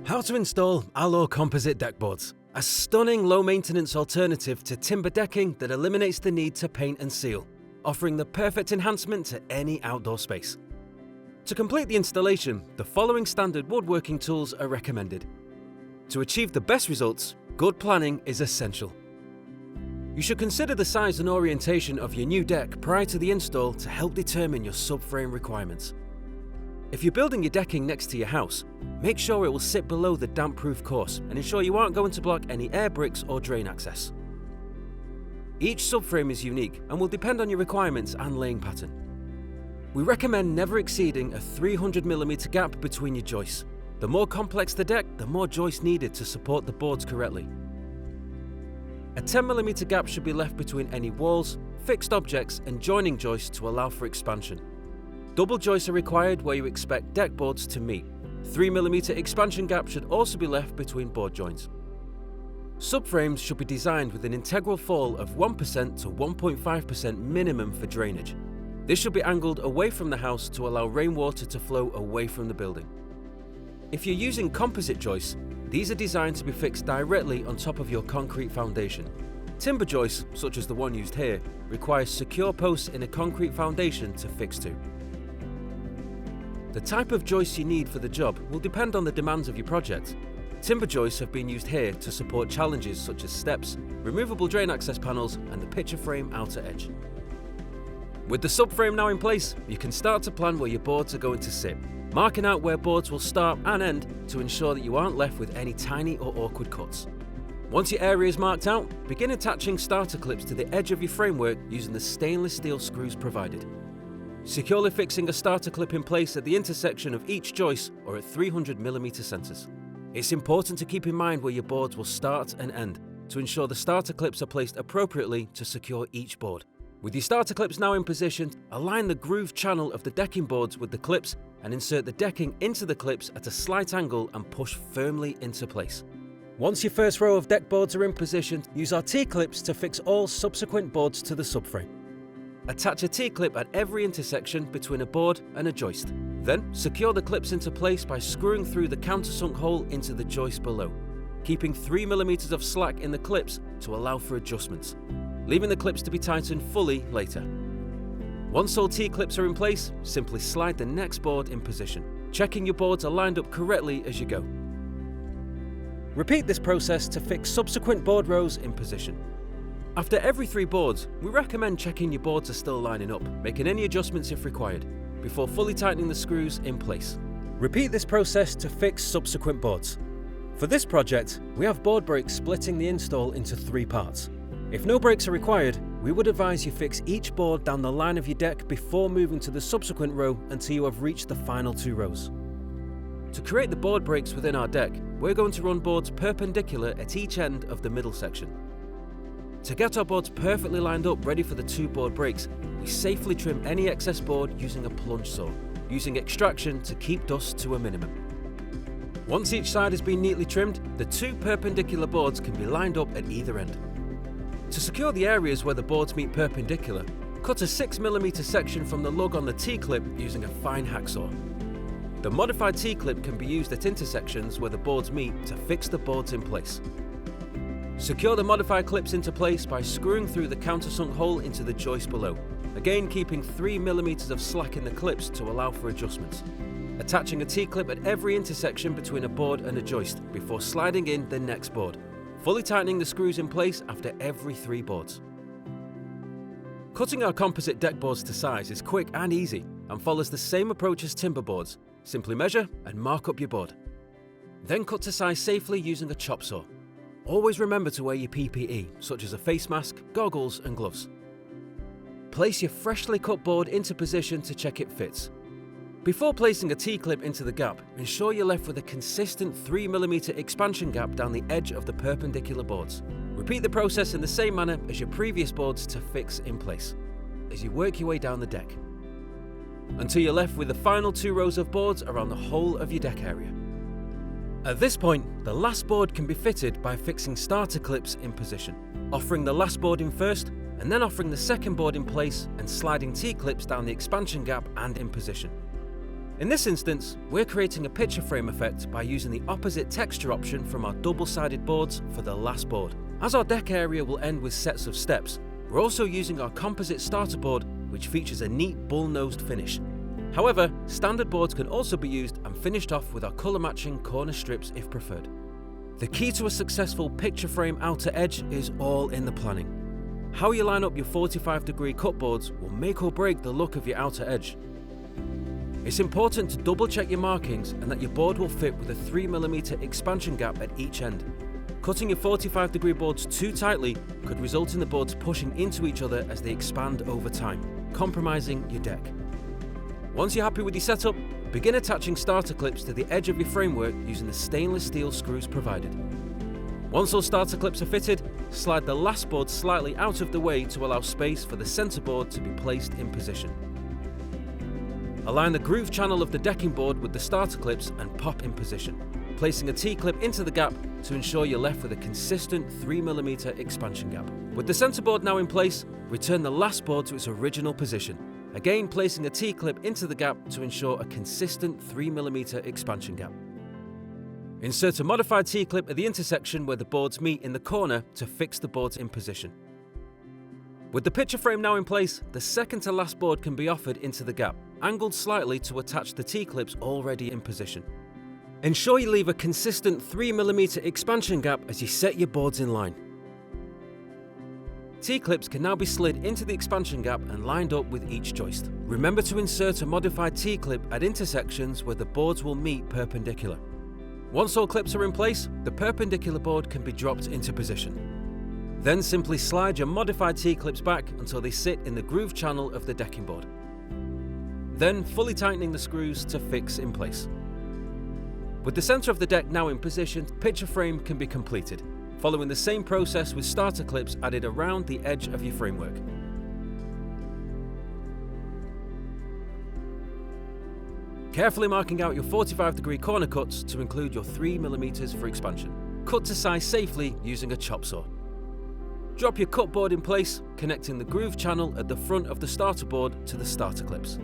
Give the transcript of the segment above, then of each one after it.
How to install Allur composite deck boards. A stunning low-maintenance alternative to timber decking that eliminates the need to paint and seal, offering the perfect enhancement to any outdoor space. To complete the installation, the following standard woodworking tools are recommended. To achieve the best results, good planning is essential. You should consider the size and orientation of your new deck prior to the install to help determine your subframe requirements. If you're building your decking next to your house, make sure it will sit below the damp-proof course and ensure you aren't going to block any air bricks or drain access. Each subframe is unique and will depend on your requirements and laying pattern. We recommend never exceeding a 300mm gap between your joists. The more complex the deck, the more joists needed to support the boards correctly. A 10mm gap should be left between any walls, fixed objects and joining joists to allow for expansion. Double joists are required where you expect deck boards to meet. 3mm expansion gap should also be left between board joints. Subframes should be designed with an integral fall of 1% to 1.5% minimum for drainage. This should be angled away from the house to allow rainwater to flow away from the building. If you're using composite joists, these are designed to be fixed directly on top of your concrete foundation. Timber joists, such as the one used here, require secure posts in a concrete foundation to fix to. The type of joists you need for the job will depend on the demands of your project. Timber joists have been used here to support challenges such as steps, removable drain access panels and the picture frame outer edge. With the subframe now in place, you can start to plan where your boards are going to sit, marking out where boards will start and end to ensure that you aren't left with any tiny or awkward cuts. Once your area is marked out, begin attaching starter clips to the edge of your framework using the stainless steel screws provided. Securely fixing a starter clip in place at the intersection of each joist or at 300mm centers. It's important to keep in mind where your boards will start and end to ensure the starter clips are placed appropriately to secure each board. With your starter clips now in position, align the grooved channel of the decking boards with the clips and insert the decking into the clips at a slight angle and push firmly into place. Once your first row of deck boards are in position, use our T-clips to fix all subsequent boards to the subframe. Attach a T-clip at every intersection between a board and a joist. Then, secure the clips into place by screwing through the countersunk hole into the joist below, keeping 3mm of slack in the clips to allow for adjustments, leaving the clips to be tightened fully later. Once all T-clips are in place, simply slide the next board in position, checking your boards are lined up correctly as you go. Repeat this process to fix subsequent board rows in position. After every 3 boards, we recommend checking your boards are still lining up, making any adjustments if required, before fully tightening the screws in place. Repeat this process to fix subsequent boards. For this project, we have board breaks splitting the install into 3 parts. If no breaks are required, we would advise you fix each board down the line of your deck before moving to the subsequent row until you have reached the final 2 rows. To create the board breaks within our deck, we're going to run boards perpendicular at each end of the middle section. To get our boards perfectly lined up ready for the 2 board breaks, we safely trim any excess board using a plunge saw, using extraction to keep dust to a minimum. Once each side has been neatly trimmed, the 2 perpendicular boards can be lined up at either end. To secure the areas where the boards meet perpendicular, cut a 6mm section from the lug on the T-clip using a fine hacksaw. The modified T-clip can be used at intersections where the boards meet to fix the boards in place. Secure the modified clips into place by screwing through the countersunk hole into the joist below, again keeping 3mm of slack in the clips to allow for adjustments. Attaching a T-clip at every intersection between a board and a joist before sliding in the next board, fully tightening the screws in place after every 3 boards. Cutting our composite deck boards to size is quick and easy and follows the same approach as timber boards. Simply measure and mark up your board. Then cut to size safely using a chop saw. Always remember to wear your PPE, such as a face mask, goggles and gloves. Place your freshly cut board into position to check it fits. Before placing a T-clip into the gap, ensure you're left with a consistent 3mm expansion gap down the edge of the perpendicular boards. Repeat the process in the same manner as your previous boards to fix in place, as you work your way down the deck, until you're left with the final 2 rows of boards around the whole of your deck area. At this point, the last board can be fitted by fixing starter clips in position, offering the last board in first, and then offering the second board in place and sliding T-clips down the expansion gap and in position. In this instance, we're creating a picture frame effect by using the opposite texture option from our double-sided boards for the last board. As our deck area will end with sets of steps, we're also using our composite starter board, which features a neat bull-nosed finish. However, standard boards can also be used and finished off with our colour-matching corner strips if preferred. The key to a successful picture frame outer edge is all in the planning. How you line up your 45-degree cut boards will make or break the look of your outer edge. It's important to double check your markings and that your board will fit with a 3mm expansion gap at each end. Cutting your 45-degree boards too tightly could result in the boards pushing into each other as they expand over time, compromising your deck. Once you're happy with your setup, begin attaching starter clips to the edge of your framework using the stainless steel screws provided. Once all starter clips are fitted, slide the last board slightly out of the way to allow space for the centre board to be placed in position. Align the groove channel of the decking board with the starter clips and pop in position, placing a T-clip into the gap to ensure you're left with a consistent 3mm expansion gap. With the centre board now in place, return the last board to its original position, again placing a T-clip into the gap to ensure a consistent 3mm expansion gap. Insert a modified T-clip at the intersection where the boards meet in the corner to fix the boards in position. With the picture frame now in place, the second to last board can be offered into the gap, angled slightly to attach the T-clips already in position. Ensure you leave a consistent 3mm expansion gap as you set your boards in line. T-clips can now be slid into the expansion gap and lined up with each joist. Remember to insert a modified T-clip at intersections where the boards will meet perpendicular. Once all clips are in place, the perpendicular board can be dropped into position. Then simply slide your modified T-clips back until they sit in the groove channel of the decking board. Then fully tightening the screws to fix in place. With the centre of the deck now in position, picture frame can be completed, following the same process with starter clips added around the edge of your framework. Carefully marking out your 45-degree corner cuts to include your 3mm for expansion. Cut to size safely using a chop saw. Drop your cut board in place, connecting the groove channel at the front of the starter board to the starter clips.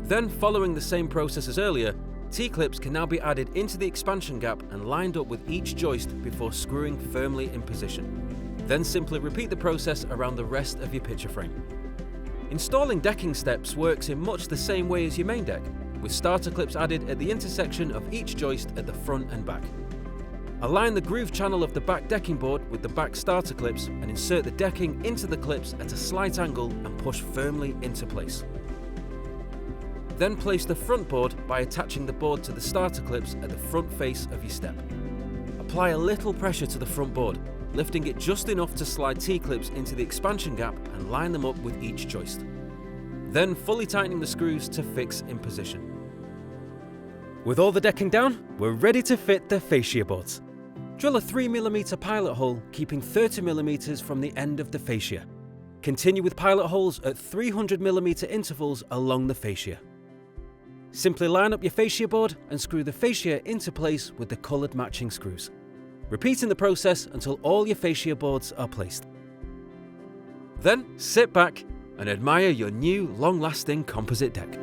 Then, following the same process as earlier, T-clips can now be added into the expansion gap and lined up with each joist before screwing firmly in position. Then simply repeat the process around the rest of your picture frame. Installing decking steps works in much the same way as your main deck, with starter clips added at the intersection of each joist at the front and back. Align the groove channel of the back decking board with the back starter clips and insert the decking into the clips at a slight angle and push firmly into place. Then place the front board by attaching the board to the starter clips at the front face of your step. Apply a little pressure to the front board, lifting it just enough to slide T-clips into the expansion gap and line them up with each joist. Then fully tightening the screws to fix in position. With all the decking down, we're ready to fit the fascia boards. Drill a 3mm pilot hole, keeping 30mm from the end of the fascia. Continue with pilot holes at 300mm intervals along the fascia. Simply line up your fascia board and screw the fascia into place with the coloured matching screws. Repeating the process until all your fascia boards are placed. Then sit back and admire your new long-lasting composite deck.